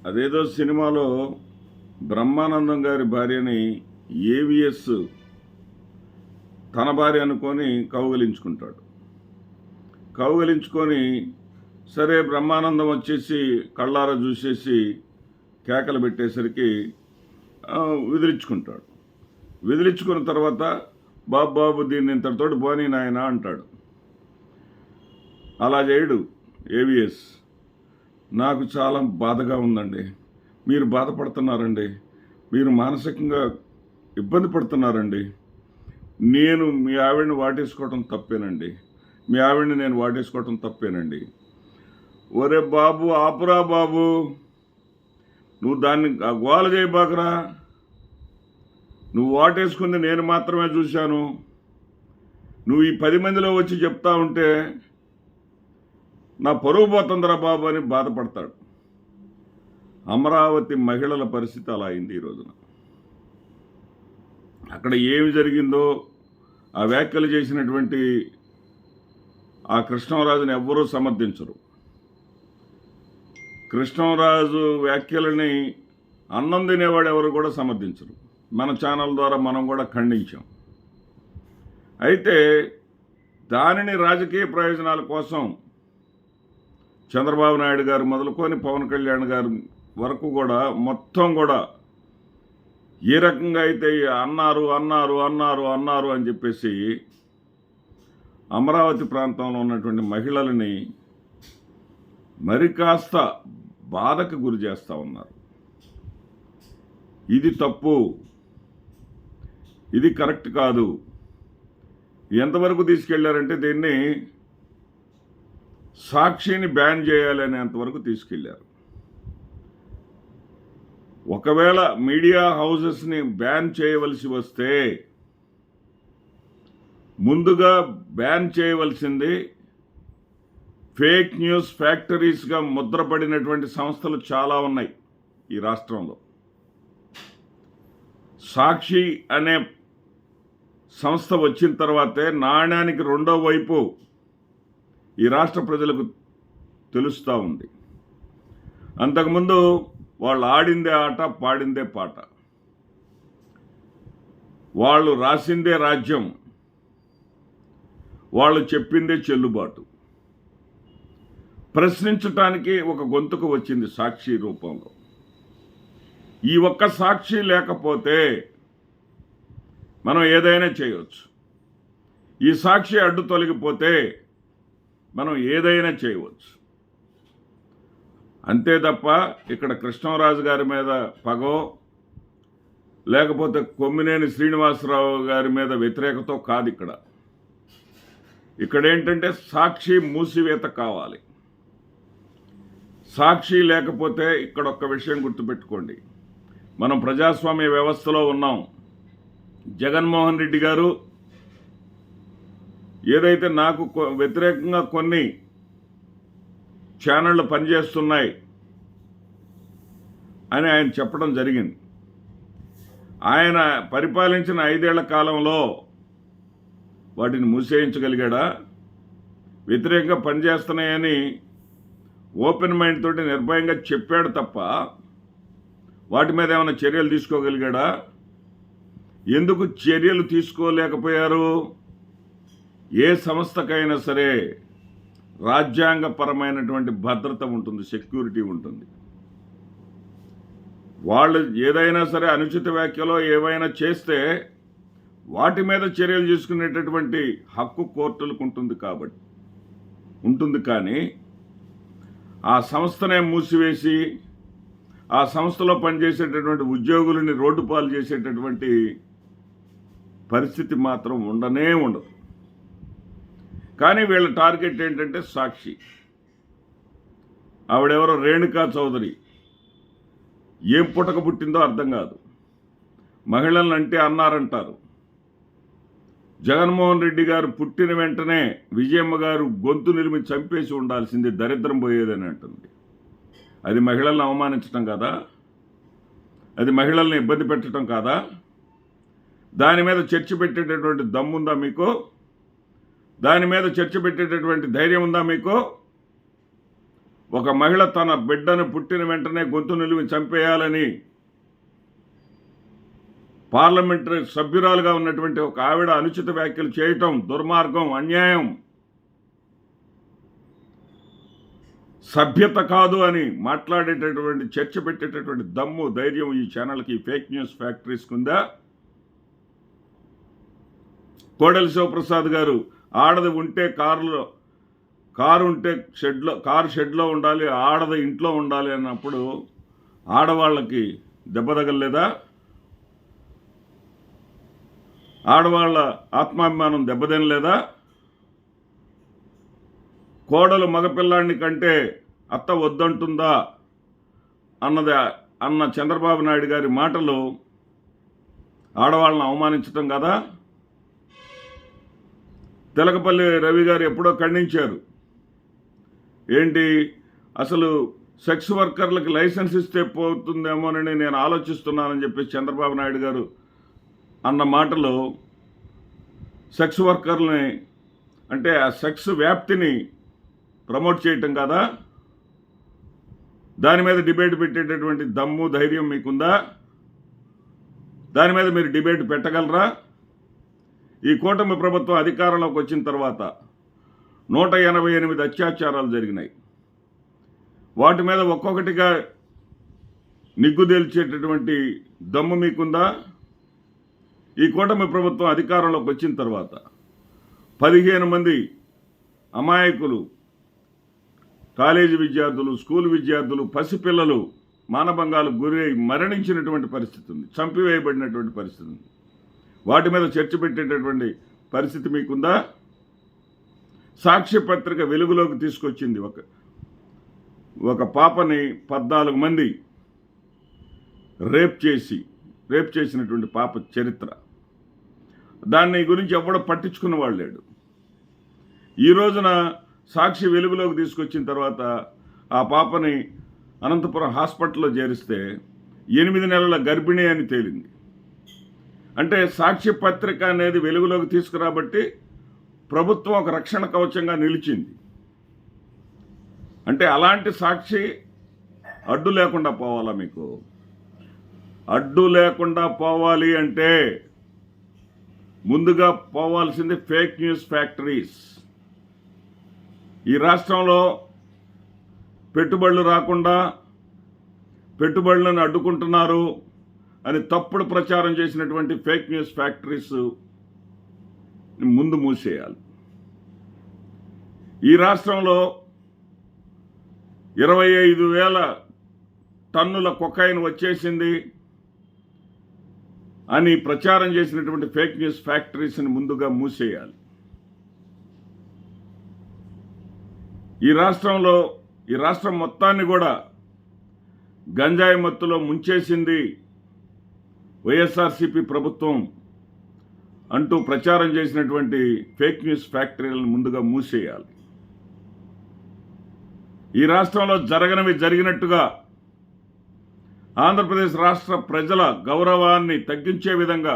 అదేదో సినిమాలో బ్రహ్మానందం గారి భార్యని ఏవిఎస్ తన భార్య అనుకొని కౌగలించుకుంటాడు. కౌగలించుకొని సరే బ్రహ్మానందం వచ్చేసి కళ్ళారా చూసేసి కేకలు పెట్టేసరికి విదిలించుకుంటాడు. విదిలించుకున్న తర్వాత బాబు బాబు దీన్ని ఇంతటితోటి పోనీ నాయన అంటాడు. అలా చేయడు ఏవిఎస్. నాకు చాలా బాధగా ఉందండి, మీరు బాధపడుతున్నారండి, మీరు మానసికంగా ఇబ్బంది పడుతున్నారండి. నేను మీ ఆవిడని వాటేసుకోవటం తప్పేనండి, మీ ఆవిడని నేను వాటేసుకోవటం తప్పేనండి. ఒరే బాబు ఆపురా బాబు, నువ్వు దాన్ని గోల చేయబాకరా, నువ్వు వాటేసుకుంది నేను మాత్రమే చూశాను, నువ్వు ఈ 10 మందిలో వచ్చి చెప్తా ఉంటే నా పరువు పోతుందిరా బాబు అని బాధపడతాడు. అమరావతి మహిళల పరిస్థితి అలా అయింది ఈ రోజున. అక్కడ ఏమి జరిగిందో ఆ వ్యాఖ్యలు చేసినటువంటి ఆ కృష్ణరాజుని ఎవ్వరూ సమర్థించరు. కృష్ణరాజు వ్యాఖ్యలని అన్నం తినేవాడు ఎవరు కూడా సమర్థించరు. మన ఛానల్ ద్వారా మనం కూడా ఖండించాం. అయితే దానిని రాజకీయ ప్రయోజనాల కోసం చంద్రబాబు నాయుడు గారు మొదలుకొని పవన్ కళ్యాణ్ గారు వరకు కూడా మొత్తం కూడా ఏ రకంగా అయితే అన్నారు అన్నారు అన్నారు అన్నారు అని చెప్పేసి అమరావతి ప్రాంతంలో ఉన్నటువంటి మహిళలని మరి కాస్త బాధకు గురి చేస్తూ ఉన్నారు. ఇది తప్పు, ఇది కరెక్ట్ కాదు. ఎంతవరకు తీసుకెళ్లారంటే దీన్ని సాక్షిని బ్యాన్ చేయాలి అనేంతవరకు తీసుకెళ్లారు. ఒకవేళ మీడియా హౌసెస్ని బ్యాన్ చేయవలసి వస్తే ముందుగా బ్యాన్ చేయవలసింది ఫేక్ న్యూస్ ఫ్యాక్టరీస్గా ముద్రపడినటువంటి సంస్థలు చాలా ఉన్నాయి ఈ రాష్ట్రంలో. సాక్షి అనే సంస్థ వచ్చిన తర్వాతే నాణ్యానికి రెండో వైపు ఈ రాష్ట్ర ప్రజలకు తెలుస్తూ ఉంది. అంతకుముందు వాళ్ళు ఆడిందే ఆట, పాడిందే పాట, వాళ్ళు రాసిందే రాజ్యం, వాళ్ళు చెప్పిందే చెల్లుబాటు. ప్రశ్నించటానికి ఒక గొంతుకు వచ్చింది సాక్షి రూపంలో. ఈ ఒక్క సాక్షి లేకపోతే మనం ఏదైనా చేయవచ్చు. ఈ సాక్షి అడ్డు తొలగిపోతే మనం ఏదైనా చేయవచ్చు. అంతే తప్ప ఇక్కడ కృష్ణరాజు గారి మీద పగో లేకపోతే కొమ్మినేని శ్రీనివాసరావు గారి మీద వ్యతిరేకతో కాదు. ఇక్కడ ఏంటంటే సాక్షి మూసివేత కావాలి. సాక్షి లేకపోతే ఇక్కడ ఒక్క విషయం గుర్తుపెట్టుకోండి, మనం ప్రజాస్వామ్య వ్యవస్థలో ఉన్నాం. జగన్మోహన్ రెడ్డి గారు ఏదైతే నాకు వ్యతిరేకంగా కొన్ని ఛానళ్ళు పనిచేస్తున్నాయి అని ఆయన చెప్పడం జరిగింది. ఆయన పరిపాలించిన 5 ఏళ్ల కాలంలో వాటిని మూసేయించగలిగాడా? వ్యతిరేకంగా పనిచేస్తున్నాయని ఓపెన్ మైండ్ తోటి నిర్భయంగా చెప్పాడు తప్ప వాటి మీద ఏమైనా చర్యలు తీసుకోగలిగాడా? ఎందుకు చర్యలు తీసుకోలేకపోయారు? ఏ సంస్థకైనా సరే రాజ్యాంగపరమైనటువంటి భద్రత ఉంటుంది, సెక్యూరిటీ ఉంటుంది. వాళ్ళు ఏదైనా సరే అనుచిత వ్యాఖ్యలో ఏవైనా చేస్తే వాటి మీద చర్యలు తీసుకునేటటువంటి హక్కు కోర్టులకు ఉంటుంది. కానీ ఆ సంస్థనే మూసివేసి ఆ సంస్థలో పనిచేసేటటువంటి ఉద్యోగులని రోడ్డు పాలు చేసేటటువంటి పరిస్థితి మాత్రం ఉండదు. కానీ వీళ్ళ టార్గెట్ ఏంటంటే సాక్షి. ఆవిడెవరో రేణుకా చౌదరి, ఏం పుట్టక పుట్టిందో అర్థం కాదు. మహిళలను అంటే అన్నారంటారు. జగన్మోహన్ రెడ్డి గారు పుట్టిన వెంటనే విజయమ్మ గారు గొంతు నిలిమి చంపేసి ఉండాల్సింది, దరిద్రం పోయేదని అంటుంది. అది మహిళలను అవమానించడం కాదా? అది మహిళల్ని ఇబ్బంది పెట్టడం కాదా? దాని మీద చర్చ పెట్టేటటువంటి దమ్ముందా మీకు? దాని మీద చర్చ పెట్టేటటువంటి ధైర్యం ఉందా మీకు? ఒక మహిళ తన బిడ్డను పుట్టిన వెంటనే గొంతు నిలిమి చంపేయాలని పార్లమెంటరీ సభ్యురాలుగా ఉన్నటువంటి ఒక ఆవిడ అనుచిత వ్యాఖ్యలు చేయటం దుర్మార్గం, అన్యాయం, సభ్యత కాదు అని మాట్లాడేటటువంటి చర్చ పెట్టేటటువంటి దమ్ము, ధైర్యం ఈ ఛానల్కి, ఫేక్ న్యూస్ ఫ్యాక్టరీస్కి ఉందా? కోడెల శివప్రసాద్ గారు ఆడది ఉంటే కారు ఉంటే కారు షెడ్లో ఉండాలి, ఆడది ఇంట్లో ఉండాలి అన్నప్పుడు ఆడవాళ్ళకి దెబ్బ తగలలేదా? ఆడవాళ్ళ ఆత్మాభిమానం దెబ్బతినలేదా? కోడలు మగపిల్లాడిని కంటే అత్త వద్దంటుందా అన్న చంద్రబాబు నాయుడు గారి మాటలు ఆడవాళ్ళని అవమానించటం కదా? తెలకపల్లి రవి గారు ఎప్పుడో ఖండించారు. ఏంటి అసలు సెక్స్ వర్కర్లకు లైసెన్స్ ఇస్తే పోతుందేమోనని నేను ఆలోచిస్తున్నానని చెప్పి చంద్రబాబు నాయుడు గారు అన్న మాటలు సెక్స్ వర్కర్లని అంటే ఆ సెక్స్ వ్యాప్తిని ప్రమోట్ చేయటం కదా? దాని మీద డిబేట్ పెట్టేటటువంటి దమ్ము, ధైర్యం మీకుందా? దాని మీద మీరు డిబేట్ పెట్టగలరా? ఈ కూటమి ప్రభుత్వం అధికారంలోకి వచ్చిన తర్వాత 188 అత్యాచారాలు జరిగినాయి. వాటి మీద ఒక్కొక్కటిగా నిగ్గుదేల్చేటటువంటి దమ్ము మీకుందా? ఈ కూటమి ప్రభుత్వం అధికారంలోకి వచ్చిన తర్వాత 15 మంది అమాయకులు, కాలేజీ విద్యార్థులు, స్కూల్ విద్యార్థులు, పసిపిల్లలు మానభంగాలకు గురై మరణించినటువంటి పరిస్థితి ఉంది, చంపివేయబడినటువంటి పరిస్థితి ఉంది. వాటి మీద చర్చ పెట్టేటటువంటి పరిస్థితి మీకుందా? సాక్షి పత్రిక వెలుగులోకి తీసుకొచ్చింది ఒక పాపని 14 మంది రేప్ చేసినటువంటి పాప చరిత్ర. దాన్ని గురించి ఎవడో పట్టించుకున్నవాడు లేడు. ఈ రోజున సాక్షి వెలుగులోకి తీసుకొచ్చిన తర్వాత ఆ పాపని అనంతపురం హాస్పిటల్లో చేరిస్తే 8 నెలల గర్భిణి అని తేలింది. అంటే సాక్షి పత్రిక అనేది వెలుగులోకి తీసుకురాబట్టి ప్రభుత్వం ఒక రక్షణ కవచంగా నిలిచింది. అంటే అలాంటి సాక్షి అడ్డు లేకుండా పోవాలా? మీకు అడ్డు లేకుండా పోవాలి అంటే ముందుగా పోవాల్సింది ఫేక్ న్యూస్ ఫ్యాక్టరీస్. ఈ రాష్ట్రంలో పెట్టుబడులు రాకుండా పెట్టుబడులను అడ్డుకుంటున్నారు అని తప్పుడు ప్రచారం చేసినటువంటి ఫేక్ న్యూస్ ఫ్యాక్టరీస్ ముందు మూసేయాలి. ఈ రాష్ట్రంలో 25,000 టన్నుల కొకైన్ వచ్చేసింది అని ప్రచారం చేసినటువంటి ఫేక్ న్యూస్ ఫ్యాక్టరీస్ని ముందుగా మూసేయాలి. ఈ రాష్ట్రం మొత్తాన్ని కూడా గంజాయి మత్తులో ముంచేసింది వైఎస్ఆర్సీపీ ప్రభుత్వం అంటూ ప్రచారం చేసినటువంటి ఫేక్ న్యూస్ ఫ్యాక్టరీలను ముందుగా మూసేయాలి. ఈ రాష్ట్రంలో జరగనివి జరిగినట్టుగా ఆంధ్రప్రదేశ్ రాష్ట్ర ప్రజల గౌరవాన్ని తగ్గించే విధంగా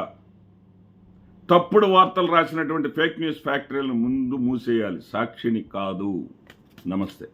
తప్పుడు వార్తలు రాసినటువంటి ఫేక్ న్యూస్ ఫ్యాక్టరీలను ముందు మూసేయాలి, సాక్షిని కాదు. నమస్తే.